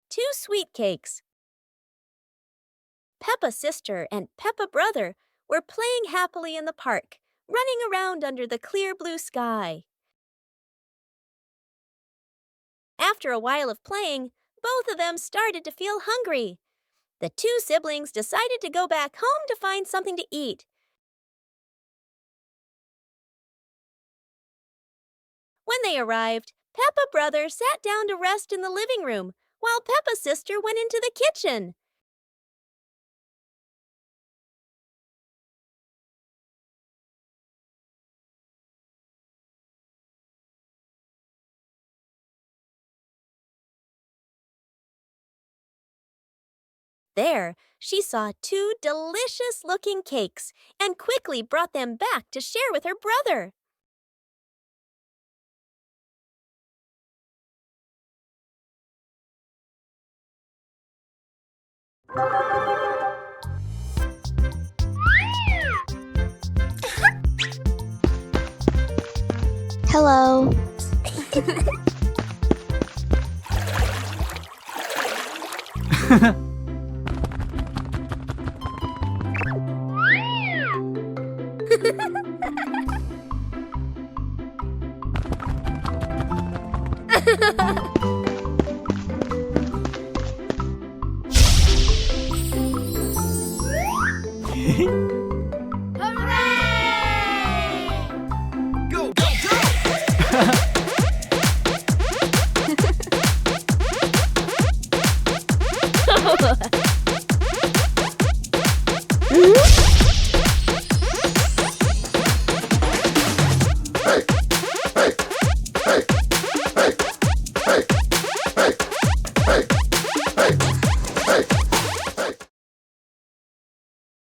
2 sweet cakes. Peppa's sister and Peppa brother were playing happily in the park, running around under the clear blue sky. After a while of playing, both of them started to feel hungry. The 2 siblings decided to go back home to find something to eat. When they arrived, Peppa brother sat down to rest in the living room, while Peppa's sister went into the kitchen. There, she saw 2 delicious-looking cakes and quickly brought them back to share with her brother. Hello. Go, go, go!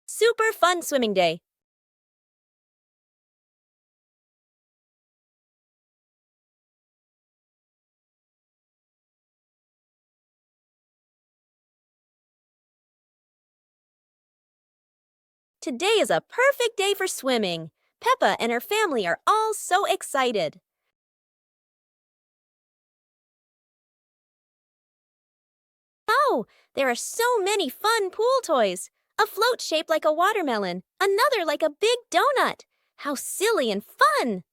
Super fun swimming day. Today is a perfect day for swimming. Peppa and her family are all so excited. Oh, there are so many fun pool toys. A float shaped like a watermelon, another like a big donut. How silly and fun!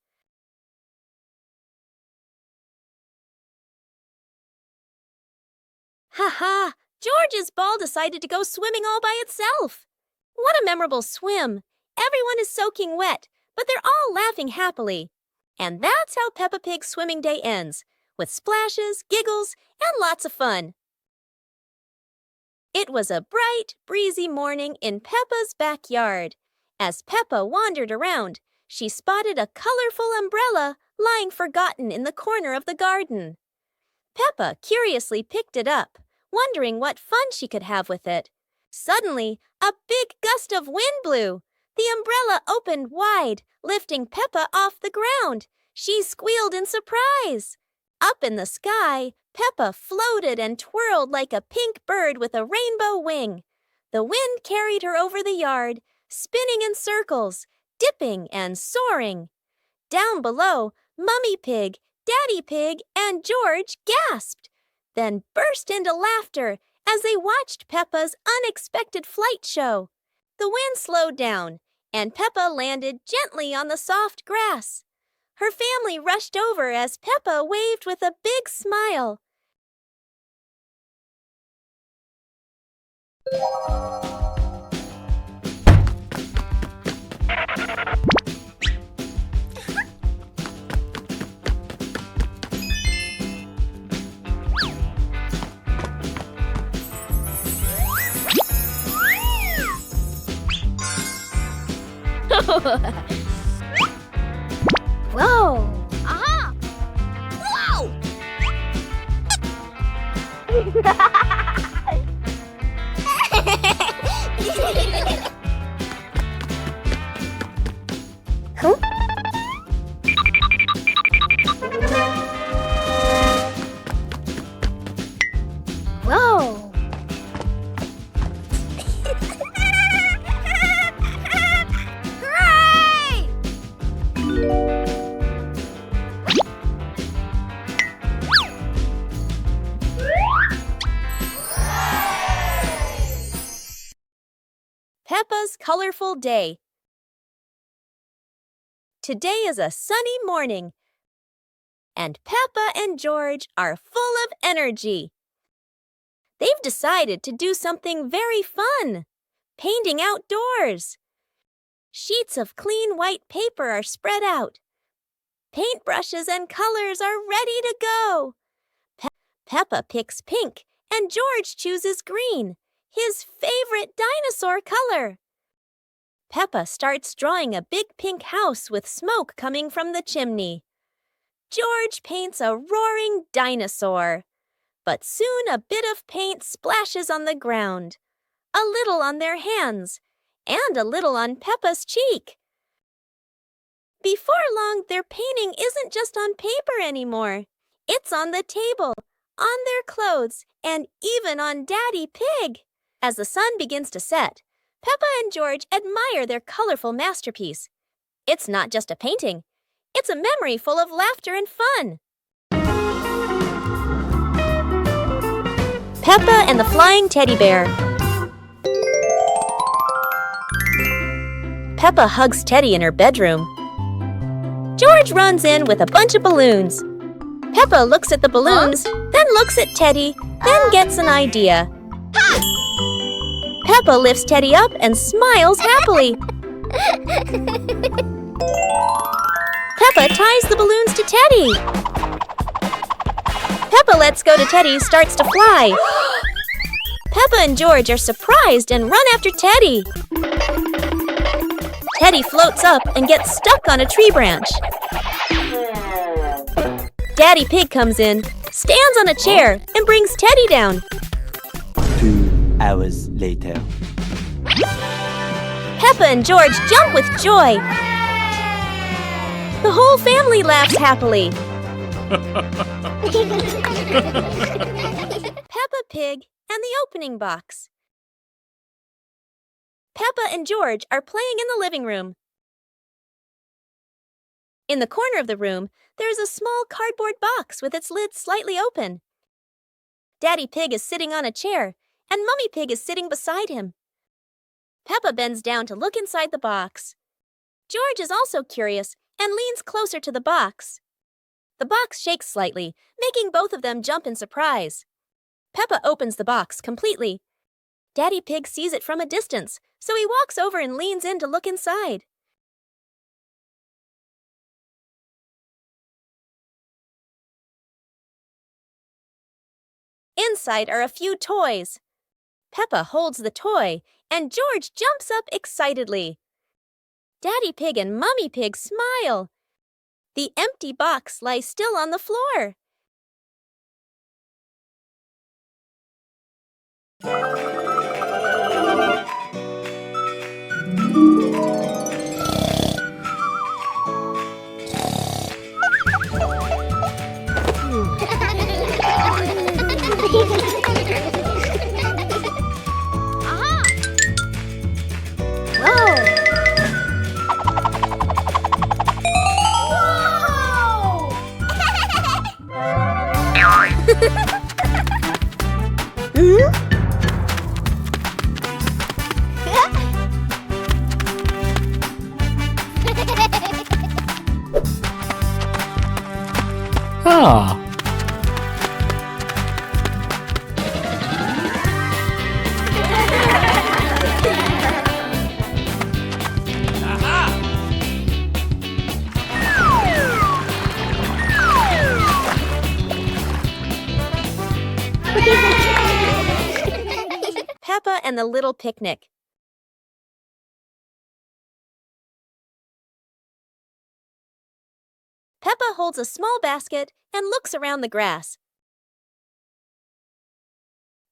Ha ha! George's ball decided to go swimming all by itself. What a memorable swim! Everyone is soaking wet, but they're all laughing happily. And that's how Peppa Pig's swimming day ends, with splashes, giggles, and lots of fun. It was a bright, breezy morning in Peppa's backyard. As Peppa wandered around, she spotted a colorful umbrella lying forgotten in the corner of the garden. Peppa curiously picked it up, wondering what fun she could have with it. Suddenly, a big gust of wind blew. The umbrella opened wide, lifting Peppa off the ground. She squealed in surprise. Up in the sky, Peppa floated and twirled like a pink bird with a rainbow wing. The wind carried her over the yard, spinning in circles, dipping and soaring. Down below, Mummy Pig, Daddy Pig, and George gasped, then burst into laughter as they watched Peppa's unexpected flight show. The wind slowed down, and Peppa landed gently on the soft grass. Her family rushed over as Peppa waved with a big smile. Whoa! Aha! Huh? Whoa! Hooray! Peppa's colorful day. Today is a sunny morning, and Peppa and George are full of energy. They've decided to do something very fun, painting outdoors. Sheets of clean white paper are spread out. Paintbrushes and colors are ready to go. Peppa picks pink, and George chooses green, his favorite dinosaur color. Peppa starts drawing a big pink house with smoke coming from the chimney. George paints a roaring dinosaur. But soon a bit of paint splashes on the ground, a little on their hands, and a little on Peppa's cheek. Before long, their painting isn't just on paper anymore. It's on the table, on their clothes, and even on Daddy Pig. As the sun begins to set, Peppa and George admire their colorful masterpiece. It's not just a painting. It's a memory full of laughter and fun. Peppa and the Flying Teddy Bear. Peppa hugs Teddy in her bedroom. George runs in with a bunch of balloons. Peppa looks at the balloons, then looks at Teddy, then gets an idea. Peppa lifts Teddy up and smiles happily. Peppa ties the balloons to Teddy. Peppa lets go to Teddy, starts to fly. Peppa and George are surprised and run after Teddy. Teddy floats up and gets stuck on a tree branch. Daddy Pig comes in, stands on a chair, and brings Teddy down. 2 hours later. Peppa and George jump with joy. The whole family laughs happily. Peppa Pig and the opening box. Peppa and George are playing in the living room. In the corner of the room, there is a small cardboard box with its lid slightly open. Daddy Pig is sitting on a chair, and Mummy Pig is sitting beside him. Peppa bends down to look inside the box. George is also curious and leans closer to the box. The box shakes slightly, making both of them jump in surprise. Peppa opens the box completely. Daddy Pig sees it from a distance, so he walks over and leans in to look inside. Inside are a few toys. Peppa holds the toy, and George jumps up excitedly. Daddy Pig and Mummy Pig smile. The empty box lies still on the floor. Ah. Peppa and the Little Picnic. Peppa holds a small basket and looks around the grass.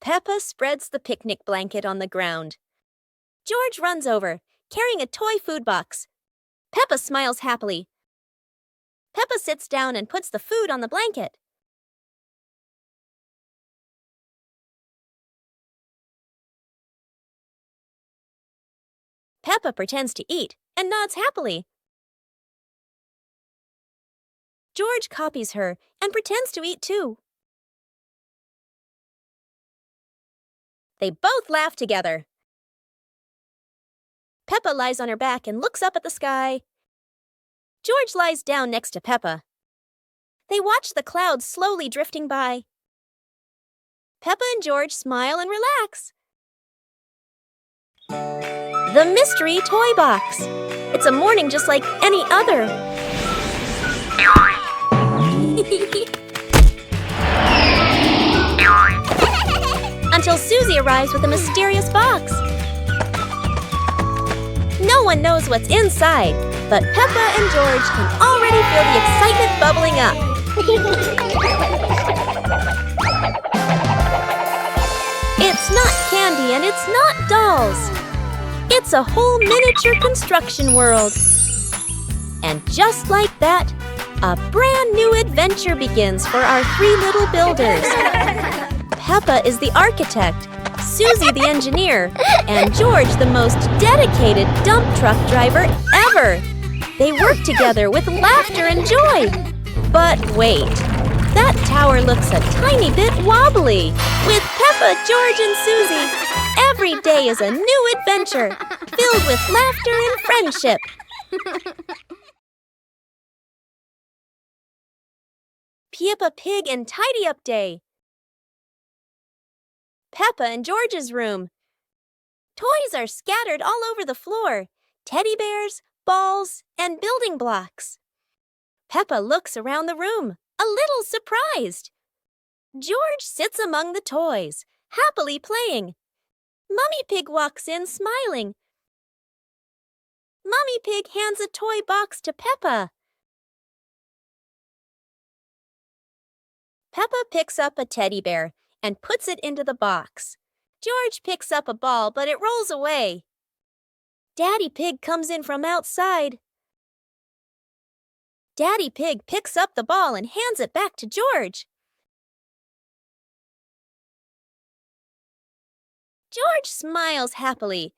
Peppa spreads the picnic blanket on the ground. George runs over, carrying a toy food box. Peppa smiles happily. Peppa sits down and puts the food on the blanket. Peppa pretends to eat and nods happily. George copies her and pretends to eat too. They both laugh together. Peppa lies on her back and looks up at the sky. George lies down next to Peppa. They watch the clouds slowly drifting by. Peppa and George smile and relax. The mystery toy box. It's a morning just like any other. Until Susie arrives with a mysterious box. No one knows what's inside, but Peppa and George can already feel the excitement bubbling up. It's not candy and it's not dolls. It's a whole miniature construction world. And just like that, a brand new adventure begins for our three little builders. Peppa is the architect, Susie the engineer, and George the most dedicated dump truck driver ever. They work together with laughter and joy. But wait, that tower looks a tiny bit wobbly. With Peppa, George, and Susie, every day is a new adventure, filled with laughter and friendship. Peppa Pig and Tidy Up Day. Peppa and George's room. Toys are scattered all over the floor. Teddy bears, balls, and building blocks. Peppa looks around the room, a little surprised. George sits among the toys, happily playing. Mummy Pig walks in, smiling. Mummy Pig hands a toy box to Peppa. Peppa picks up a teddy bear and puts it into the box. George picks up a ball, but it rolls away. Daddy Pig comes in from outside. Daddy Pig picks up the ball and hands it back to George. George smiles happily.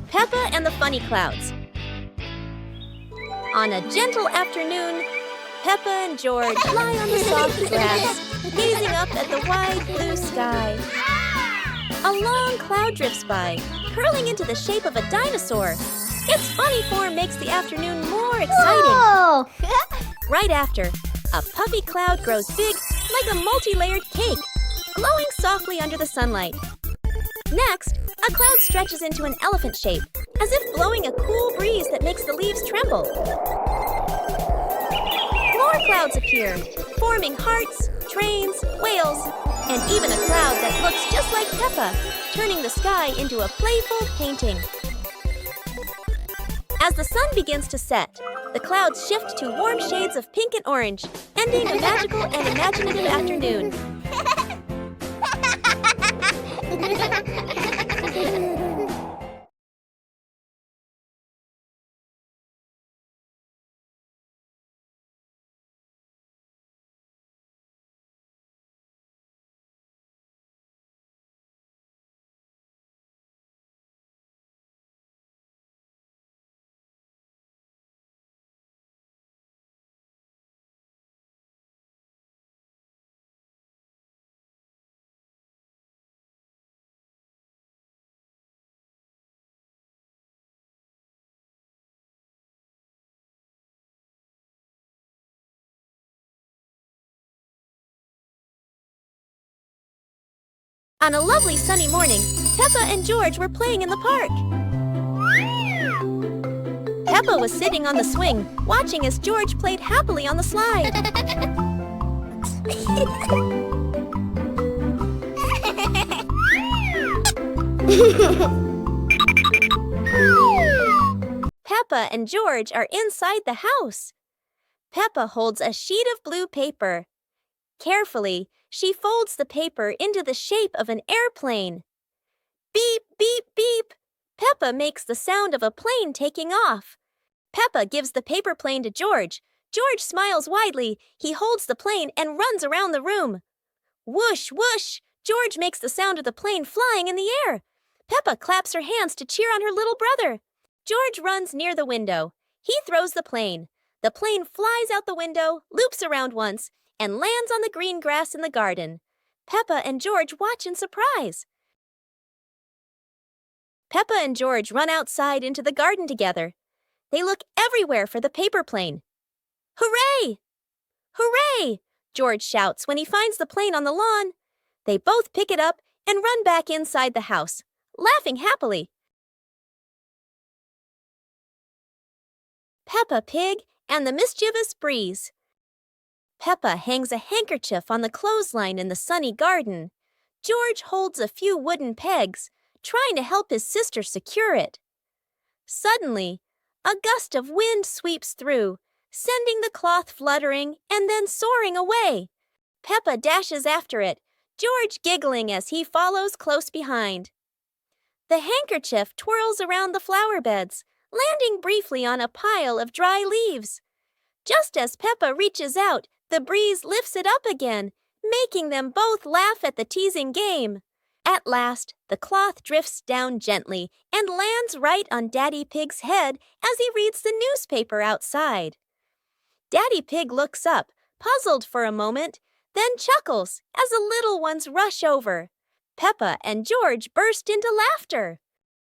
Peppa and the Funny Clouds. On a gentle afternoon, Peppa and George lie on the soft grass, gazing up at the wide blue sky. A long cloud drifts by, curling into the shape of a dinosaur. Its funny form makes the afternoon more exciting. Right after, a puffy cloud grows big like a multi-layered cake, glowing softly under the sunlight. Next, a cloud stretches into an elephant shape, as if blowing a cool breeze that makes the leaves tremble. More clouds appear, forming hearts, trains, whales, and even a cloud that looks just like Peppa, turning the sky into a playful painting. As the sun begins to set, the clouds shift to warm shades of pink and orange, ending a magical and imaginative afternoon. On a lovely sunny morning, Peppa and George were playing in the park. Peppa was sitting on the swing, watching as George played happily on the slide. Peppa and George are inside the house. Peppa holds a sheet of blue paper. Carefully, she folds the paper into the shape of an airplane. Beep, beep, beep. Peppa makes the sound of a plane taking off. Peppa gives the paper plane to George. George smiles widely. He holds the plane and runs around the room. Whoosh, whoosh. George makes the sound of the plane flying in the air. Peppa claps her hands to cheer on her little brother. George runs near the window. He throws the plane. The plane flies out the window, loops around once, and lands on the green grass in the garden. Peppa and George watch in surprise. Peppa and George run outside into the garden together. They look everywhere for the paper plane. Hooray! Hooray! George shouts when he finds the plane on the lawn. They both pick it up and run back inside the house, laughing happily. Peppa Pig and the Mischievous Breeze. Peppa hangs a handkerchief on the clothesline in the sunny garden. George holds a few wooden pegs, trying to help his sister secure it. Suddenly, a gust of wind sweeps through, sending the cloth fluttering and then soaring away. Peppa dashes after it, George giggling as he follows close behind. The handkerchief twirls around the flower beds, landing briefly on a pile of dry leaves. Just as Peppa reaches out, the breeze lifts it up again, making them both laugh at the teasing game. At last, the cloth drifts down gently and lands right on Daddy Pig's head as he reads the newspaper outside. Daddy Pig looks up, puzzled for a moment, then chuckles as the little ones rush over. Peppa and George burst into laughter.